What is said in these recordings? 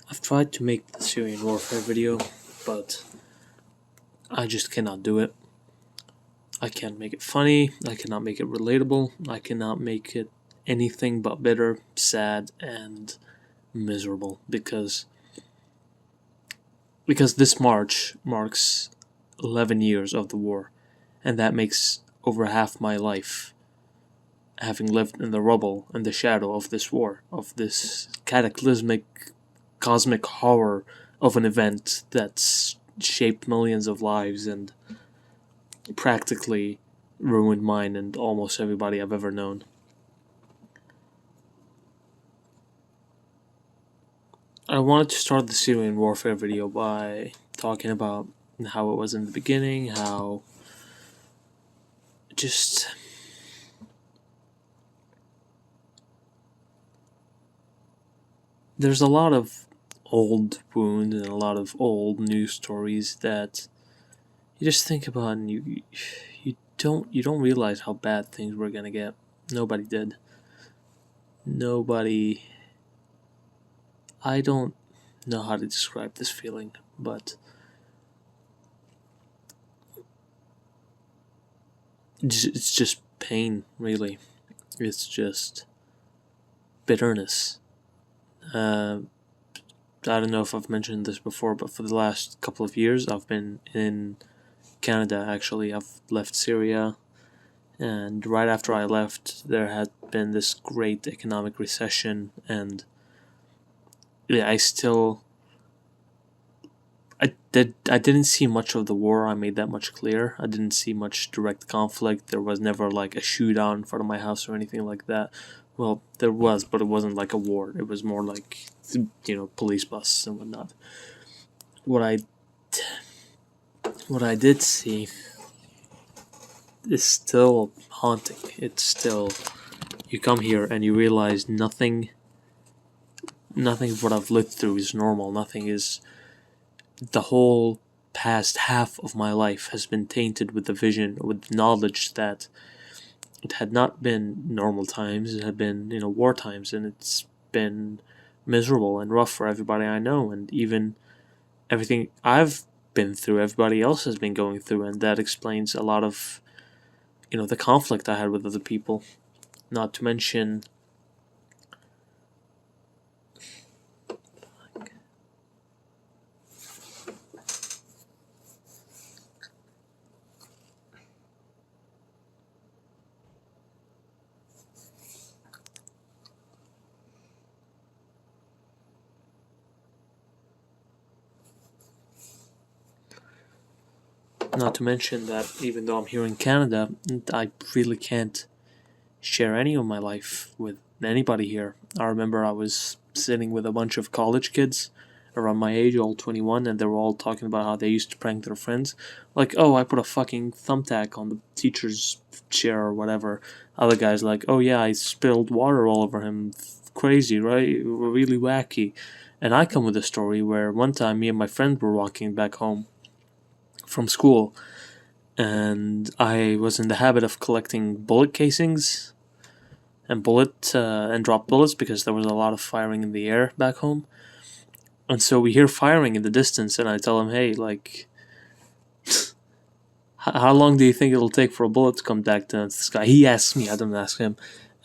I've tried to make the Syrian warfare video, but I just cannot do it. I can't make it funny, I cannot make it relatable, I cannot make it anything but bitter, sad, and miserable because this March marks 11 years of the war, and that makes over half my life having lived in the rubble and the shadow of this war, of this cataclysmic, cosmic horror of an event that's shaped millions of lives and practically ruined mine and almost everybody I've ever known. I wanted to start the Syrian warfare video by talking about how it was in the beginning, how just there's a lot of old wounds and a lot of old news stories that you just think about and you don't realize how bad things were gonna get. Nobody did. Nobody. I don't know how to describe this feeling, but it's just pain, really. It's just bitterness. I don't know if I've mentioned this before, but for the last couple of years, I've been in Canada. Actually, I've left Syria, and right after I left, there had been this great economic recession, and yeah, I didn't see much of the war. I made that much clear. I didn't see much direct conflict. There was never like a shootout in front of my house or anything like that. Well, there was, but it wasn't like a war. It was more like, police busts and whatnot. What I did see is still haunting. It's still, you come here and you realize nothing of what I've lived through is normal. Nothing is, the whole past half of my life has been tainted with the vision, with knowledge that it had not been normal times, it had been, war times, and it's been miserable and rough for everybody I know, and even everything I've been through, everybody else has been going through, and that explains a lot of, the conflict I had with other people. Not to mention that even though I'm here in Canada, I really can't share any of my life with anybody here. I remember I was sitting with a bunch of college kids around my age, all 21, and they were all talking about how they used to prank their friends. Like, oh, I put a fucking thumbtack on the teacher's chair or whatever. Other guys like, oh yeah, I spilled water all over him. Crazy, right? Really wacky. And I come with a story where one time me and my friend were walking back home from school, and I was in the habit of collecting bullet casings and drop bullets because there was a lot of firing in the air back home. And so we hear firing in the distance, and I tell him, hey, like, how long do you think it'll take for a bullet to come back to the sky? He asks me, I don't ask him.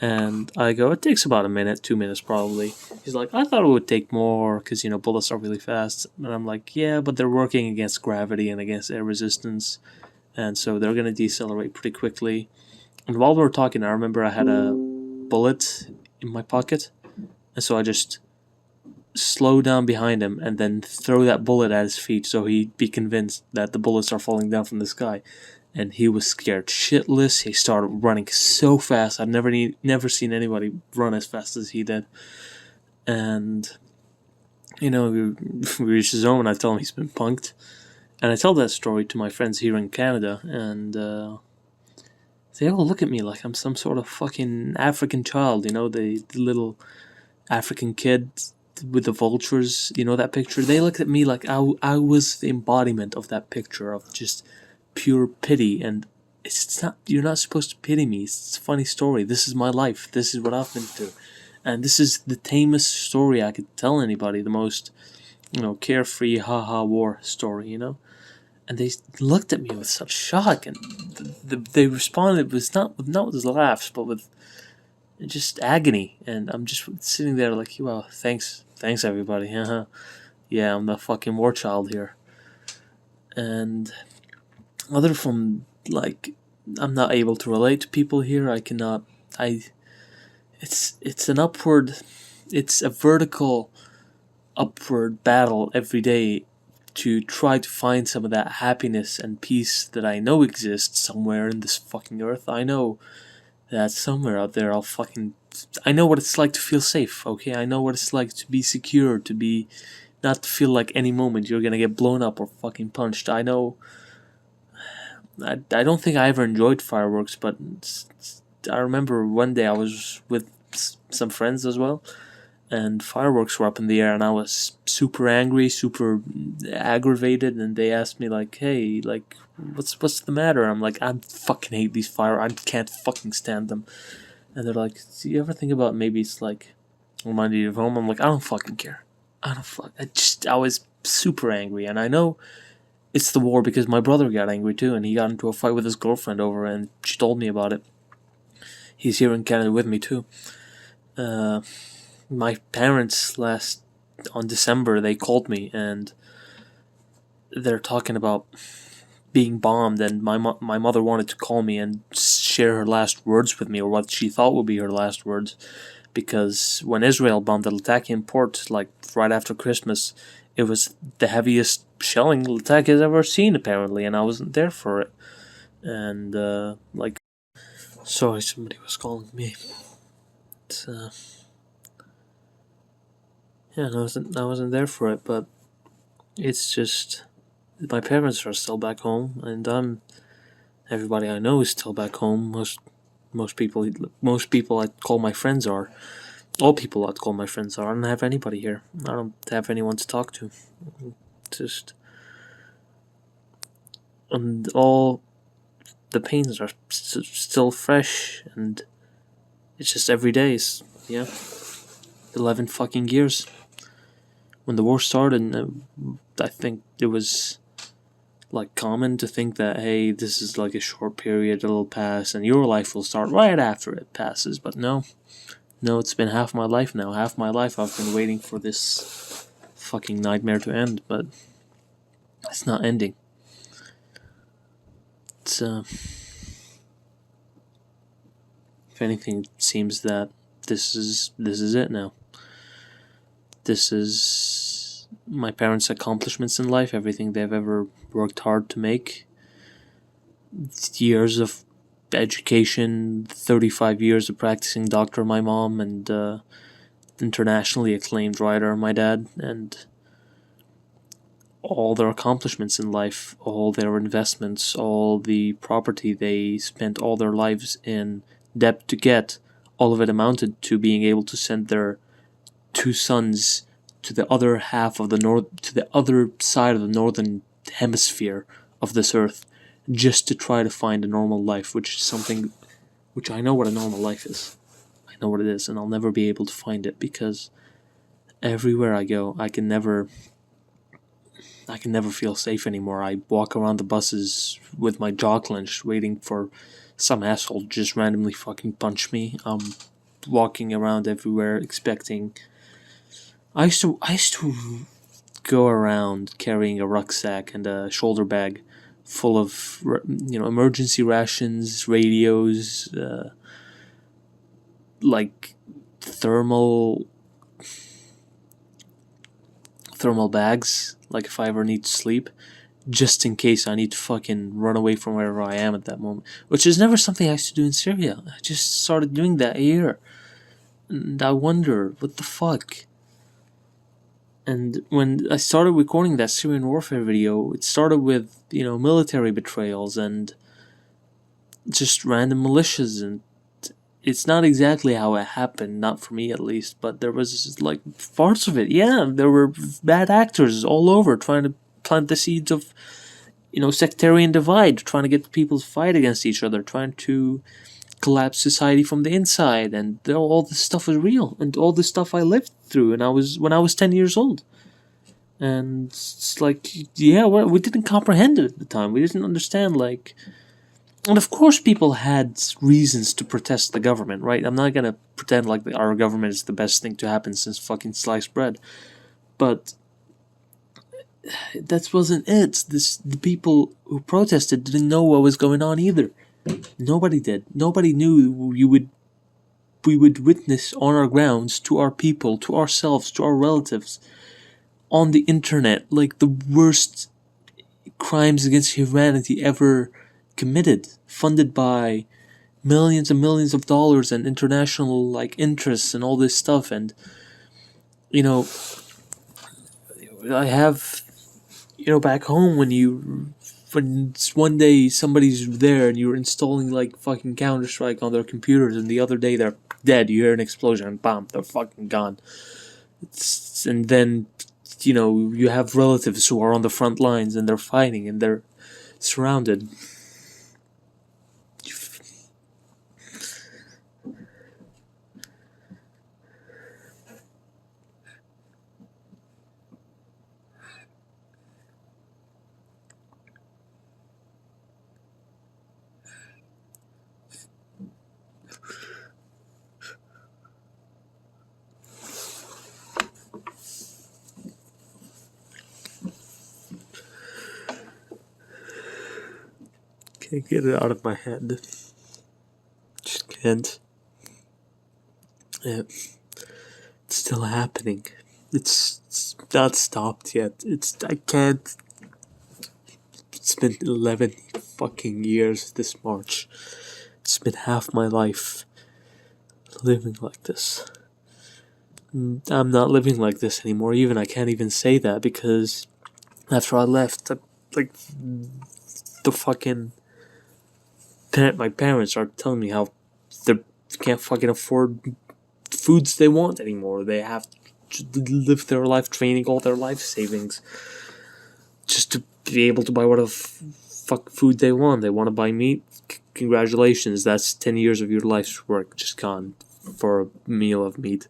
And I go, it takes about a minute, 2 minutes probably. He's like, I thought it would take more because, bullets are really fast. And I'm like, yeah, but they're working against gravity and against air resistance. And so they're going to decelerate pretty quickly. And while we were talking, I remember I had a bullet in my pocket. And so I just slow down behind him and then throw that bullet at his feet so he'd be convinced that the bullets are falling down from the sky. And he was scared shitless. He started running so fast. I've never seen anybody run as fast as he did. And, we reached the zone. I tell him he's been punked. And I tell that story to my friends here in Canada. And they all look at me like I'm some sort of fucking African child. The little African kid with the vultures. That picture? They looked at me like I was the embodiment of that picture of just pure pity, and it's not, you're not supposed to pity me. It's a funny story. This is my life. This is what I've been through. And this is the tamest story I could tell anybody, the most, carefree, haha, war story, And they looked at me with such shock, and they responded with not with laughs, but with just agony. And I'm just sitting there like, well, thanks everybody. Yeah, I'm the fucking war child here. And other from like, I'm not able to relate to people here. I cannot. It's an upward, it's a vertical upward battle every day to try to find some of that happiness and peace that I know exists somewhere in this fucking earth. I know that somewhere out there I know what it's like to feel safe, okay? I know what it's like to be secure, to be not to feel like any moment you're gonna get blown up or fucking punched. I know. I don't think I ever enjoyed fireworks, but I remember one day I was with some friends as well, and fireworks were up in the air, and I was super angry, super aggravated, and they asked me like, "Hey, like, what's the matter?" I'm like, "I fucking hate these I can't fucking stand them." And they're like, "Do you ever think about maybe it's like reminding you of home?" I'm like, "I don't fucking care. I was super angry, and I know it's the war because my brother got angry too, and he got into a fight with his girlfriend over it, and she told me about it. He's here in Canada with me too. My parents on December, they called me, and they're talking about being bombed, and my mother wanted to call me and share her last words with me, or what she thought would be her last words, because when Israel bombed the Latakian port, like right after Christmas, it was the heaviest shelling Latak has ever seen, apparently, and I wasn't there for it. And sorry, somebody was calling me. Yeah, I wasn't there for it, but it's just my parents are still back home, and everybody I know is still back home. Most people I'd call my friends are. All people I'd call my friends are. I don't have anybody here. I don't have anyone to talk to. Just and all the pains are still fresh, and it's just every day. 11 fucking years. When the war started, I think it was like common to think that, hey, this is like a short period, it'll pass, and your life will start right after it passes. But no, it's been half my life now. Half my life I've been waiting for this fucking nightmare to end, but it's not ending. It's if anything, it seems that this is it now. This is my parents' accomplishments in life, everything they've ever worked hard to make. Years of education, 35 years of practicing doctor, my mom, and internationally acclaimed writer, my dad, and all their accomplishments in life, all their investments, all the property they spent all their lives in debt to get, all of it amounted to being able to send their 2 sons to the other side of the northern hemisphere of this earth, just to try to find a normal life, which is something which I know what a normal life is. I know what it is, and I'll never be able to find it, because everywhere I go, I can never feel safe anymore. I walk around the buses with my jaw clenched, waiting for some asshole to just randomly fucking punch me. I'm walking around everywhere expecting. I used to go around carrying a rucksack and a shoulder bag full of emergency rations, radios, like thermal bags, like if I ever need to sleep, just in case I need to fucking run away from wherever I am at that moment, which is never something I used to do in Syria. I just started doing that here, and I wonder, what the fuck? And when I started recording that Syrian warfare video, it started with, military betrayals and just random militias, and it's not exactly how it happened, not for me at least, but there was like parts of it. Yeah, there were bad actors all over trying to plant the seeds of, sectarian divide, trying to get people to fight against each other, trying to collapse society from the inside, and all this stuff is real, and all this stuff I lived through, and when I was 10 years old, and it's like, yeah, we didn't comprehend it at the time. We didn't understand, like, and of course people had reasons to protest the government, right? I'm not gonna pretend like our government is the best thing to happen since fucking sliced bread, but that wasn't it. The people who protested didn't know what was going on either. Nobody did. Nobody knew we would witness on our grounds, to our people, to ourselves, to our relatives, on the internet, like the worst crimes against humanity ever committed, funded by millions and millions of dollars and international like interests and all this stuff. And you know, I have, back home, when one day somebody's there and you're installing like fucking Counter-Strike on their computers, and the other day they're dead, you hear an explosion and bam, they're fucking gone. And then, you have relatives who are on the front lines and they're fighting and they're surrounded. Can't get it out of my head. Just can't. Yeah. It's still happening. It's not stopped yet. I can't. It's been 11 fucking years this March. It's been half my life living like this. I'm not living like this anymore. I can't even say that, because after I left, like, the fucking my parents are telling me how they can't fucking afford foods they want anymore. They have to live their life training all their life savings just to be able to buy whatever fuck food they want. They want to buy meat. Congratulations, that's 10 years of your life's work just gone for a meal of meat.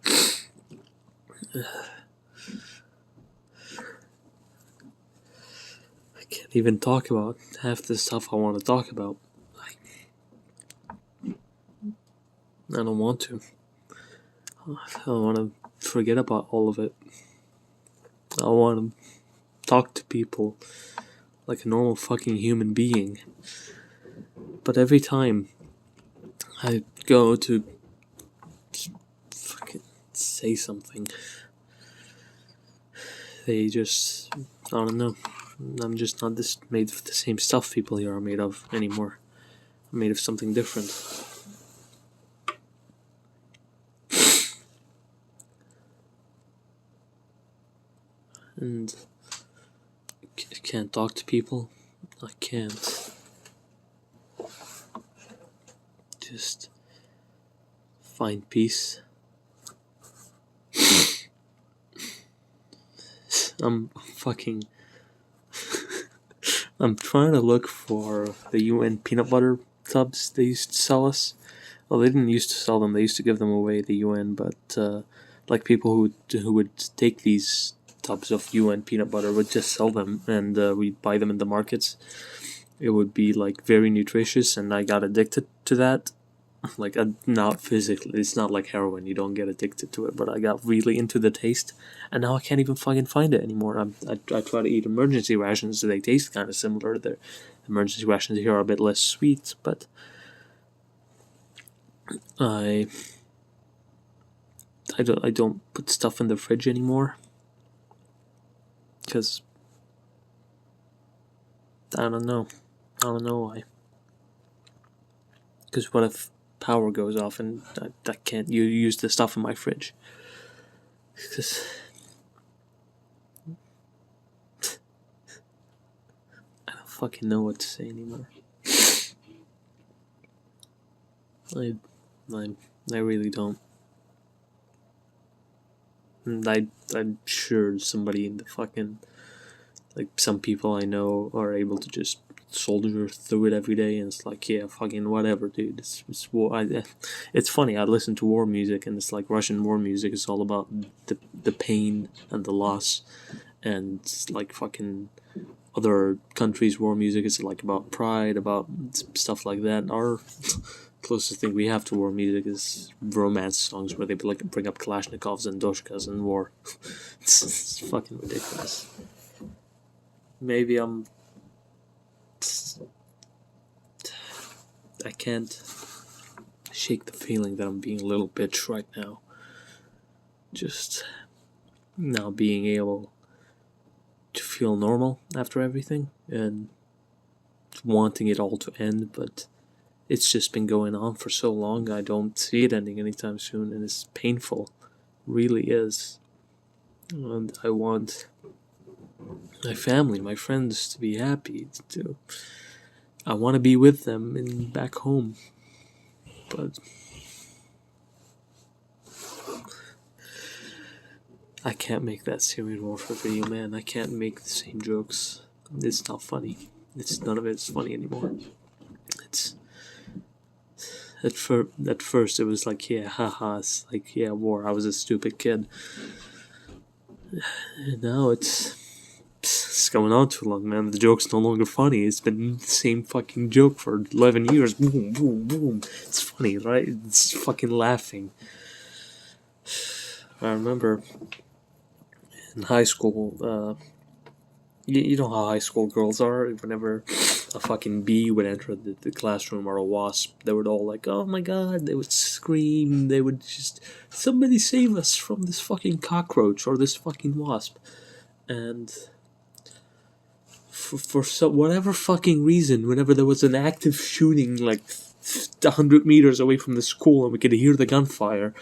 I can't even talk about half the stuff I want to talk about. I don't want to. I want to forget about all of it. I want to talk to people like a normal fucking human being. But every time I go to fucking say something, they just, I don't know. I'm just not made of the same stuff people here are made of anymore. I'm made of something different. And I can't talk to people. I can't just find peace. I'm fucking I'm trying to look for the UN peanut butter tubs they used to sell us. Well, they didn't used to sell them. They used to give them away, the UN, but like people who would take these tubs of UN peanut butter would just sell them, and we'd buy them in the markets. It would be like very nutritious, and I got addicted to that. Like, not physically, it's not like heroin, you don't get addicted to it, but I got really into the taste, and now I can't even fucking find it anymore. I try to eat emergency rations, so they taste kind of similar. The emergency rations here are a bit less sweet, but I don't put stuff in the fridge anymore, because I don't know why. Because what if power goes off and I can't use the stuff in my fridge? Because I don't fucking know what to say anymore. I really don't. And I'm sure somebody in the fucking, like, some people I know are able to just soldier through it every day, and it's like, yeah, fucking whatever, dude. It's war. It's funny. I listen to war music, and it's like Russian war music. It's all about the pain and the loss, and it's like fucking other countries' war music is like about pride, about stuff like that. Our closest thing we have to war music is romance songs where they like bring up Kalashnikovs and Doshkas and war. It's fucking ridiculous. Maybe I can't shake the feeling that I'm being a little bitch right now. Just now being able to feel normal after everything and wanting it all to end, but it's just been going on for so long. I don't see it ending anytime soon, and it's painful. Really is. And I want my family, my friends to be happy. I want to be with them and back home, but I can't make that Syrian warfare video, man. I can't make the same jokes. It's not funny. None of it's funny anymore. It's at first it was like, yeah, haha, it's like, yeah, war. I was a stupid kid. And now it's going on too long, man. The joke's no longer funny. It's been the same fucking joke for 11 years. Boom, boom, boom. It's funny, right? It's fucking laughing. I remember in high school, you know how high school girls are. Whenever a fucking bee would enter the classroom or a wasp, they would all like, oh my god, they would scream, they would just, somebody save us from this fucking cockroach or this fucking wasp. And for whatever fucking reason, whenever there was an active shooting like 100 meters away from the school and we could hear the gunfire,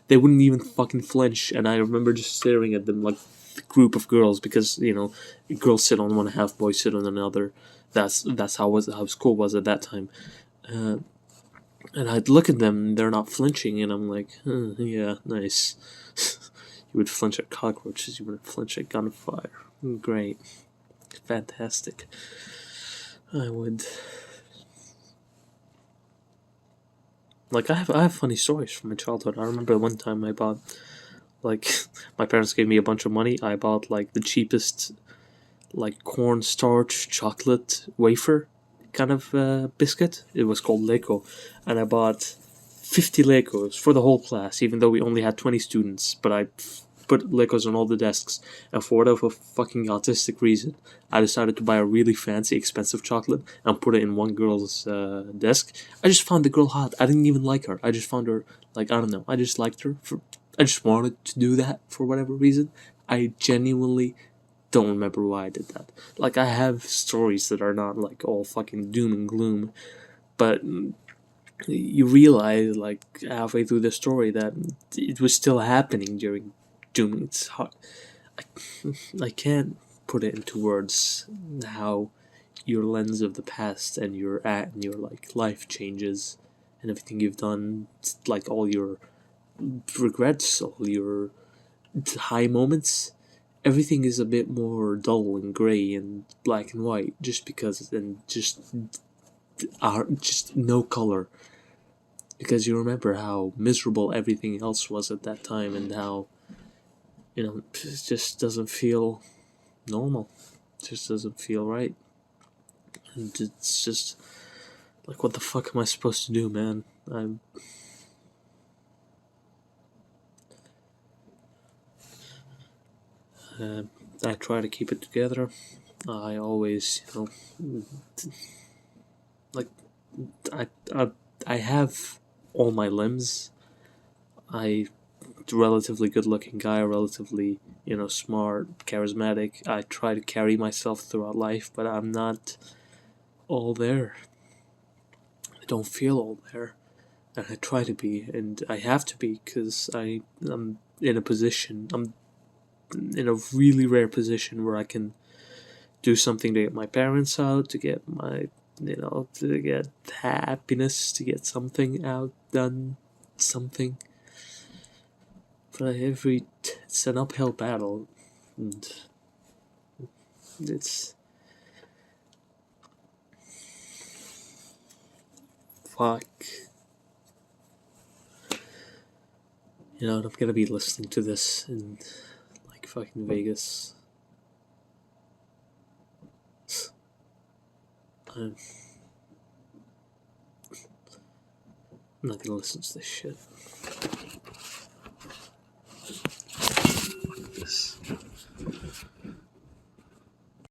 they wouldn't even fucking flinch. And I remember just staring at them like a group of girls, because girls sit on one half, boys sit on another. That's how school was at that time. And I'd look at them, they're not flinching, and I'm like, yeah, nice. You would flinch at cockroaches, you wouldn't flinch at gunfire. Great. Fantastic. I would. Like, I have funny stories from my childhood. I remember one time I bought, like, my parents gave me a bunch of money. I bought, like, the cheapest, like, cornstarch chocolate wafer kind of biscuit. It was called Lego. And I bought 50 Legos for the whole class, even though we only had 20 students. But I put Legos on all the desks. And for whatever fucking autistic reason, I decided to buy a really fancy, expensive chocolate and put it in one girl's desk. I just found the girl hot. I didn't even like her. I just found her, like, I don't know. I just liked her. I just wanted to do that for whatever reason. I genuinely don't remember why I did that. Like, I have stories that are not, like, all fucking doom and gloom. But you realize, like, halfway through the story that it was still happening during doom. It's hard. I can't put it into words how your lens of the past and your like life changes and everything you've done, like all your regrets, all your high moments, everything is a bit more dull and grey and black and white just because, and just no color, because you remember how miserable everything else was at that time and how it just doesn't feel normal. It just doesn't feel right. And it's just like, what the fuck am I supposed to do, man? I try to keep it together. I always, like, I have all my limbs. I relatively good looking guy, relatively, smart, charismatic. I try to carry myself throughout life, but I'm not all there. I don't feel all there. And I try to be, and I have to be, because I'm in a position, I'm in a really rare position where I can do something to get my parents out, to get my, to get happiness, to get something out, done, something. But it's an uphill battle, and it's fuck. You know, I'm gonna be listening to this in like fucking Vegas. I'm not gonna listen to this shit.